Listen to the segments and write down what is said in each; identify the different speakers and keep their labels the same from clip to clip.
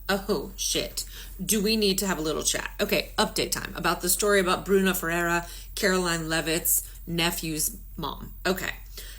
Speaker 1: Oh, shit. Do we need to have a little chat? Okay, update time about the story about Bruna Ferreira, Caroline Leavitt's nephew's mom. Okay,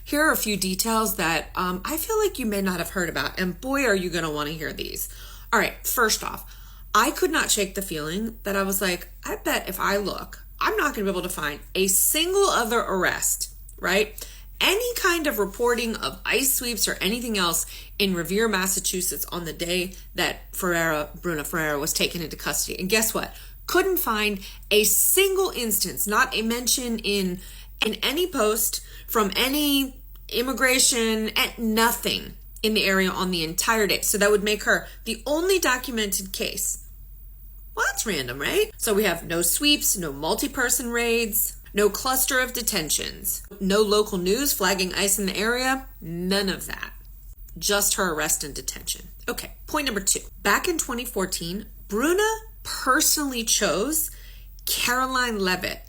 Speaker 1: here are a few details that I feel like you may not have heard about, and boy, are you going to want to hear these. All right, first off, I could not shake the feeling that I was like, I bet if I look, I'm not going to be able to find a single other arrest, right? Any kind of reporting of ice sweeps or anything else in Revere, Massachusetts on the day that Bruna Ferreira was taken into custody. And guess what? Couldn't find a single instance, not a mention in any post from any immigration, nothing in the area on the entire day. So that would make her the only documented case. Well, that's random, right? So we have no sweeps, no multi-person raids, no cluster of detentions, no local news flagging ice in the area, none of that. Just her arrest and detention. Okay, point number 2. Back in 2014, Bruna personally chose Caroline Leavitt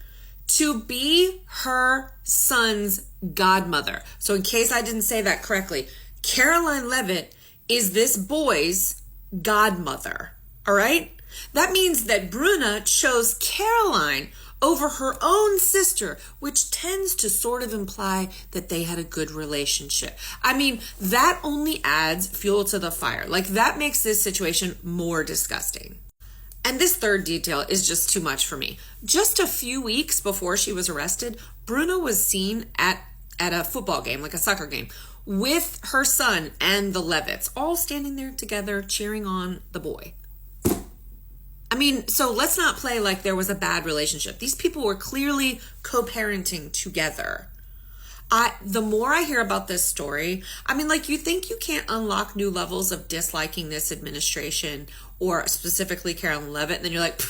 Speaker 1: to be her son's godmother. So in case I didn't say that correctly, Caroline Leavitt is this boy's godmother, all right? That means that Bruna chose Caroline over her own sister, which tends to sort of imply that they had a good relationship. I mean, that only adds fuel to the fire. Like, that makes this situation more disgusting. And this third detail is just too much for me. Just a few weeks before she was arrested, Bruna was seen at a football game, like a soccer game, with her son and the Leavitts, all standing there together cheering on the boy. I mean, so let's not play like there was a bad relationship. These people were clearly co-parenting together. The more I hear about this story, I mean, like, you think you can't unlock new levels of disliking this administration or specifically Caroline Leavitt, and then you're like,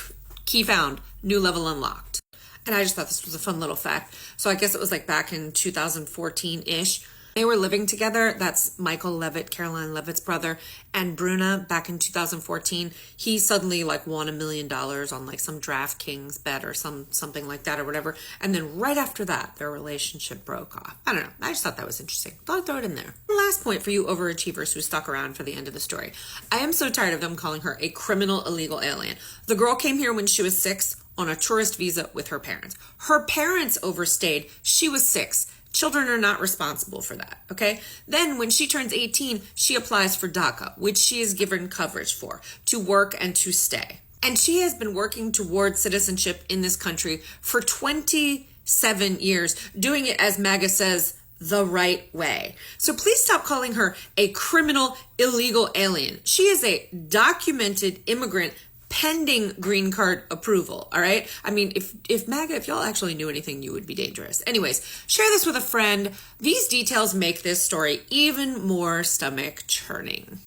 Speaker 1: key found, new level unlocked. And I just thought this was a fun little fact. So I guess it was like back in 2014-ish. They were living together. That's Michael Leavitt, Caroline Leavitt's brother, and Bruna back in 2014. He suddenly like won $1 million on like some DraftKings bet or something like that or whatever. And then right after that, their relationship broke off. I don't know. I just thought that was interesting. Thought I'd throw it in there. Last point for you overachievers who stuck around for the end of the story. I am so tired of them calling her a criminal illegal alien. The girl came here when she was 6 on a tourist visa with her parents. Her parents overstayed. She was 6. Children are not responsible for that, okay? Then when she turns 18, she applies for DACA, which she is given coverage for, to work and to stay. And she has been working towards citizenship in this country for 27 years, doing it, as MAGA says, the right way. So please stop calling her a criminal illegal alien. She is a documented immigrant pending green card approval, all right? I mean, if MAGA, if y'all actually knew anything, you would be dangerous. Anyways, share this with a friend. These details make this story even more stomach churning.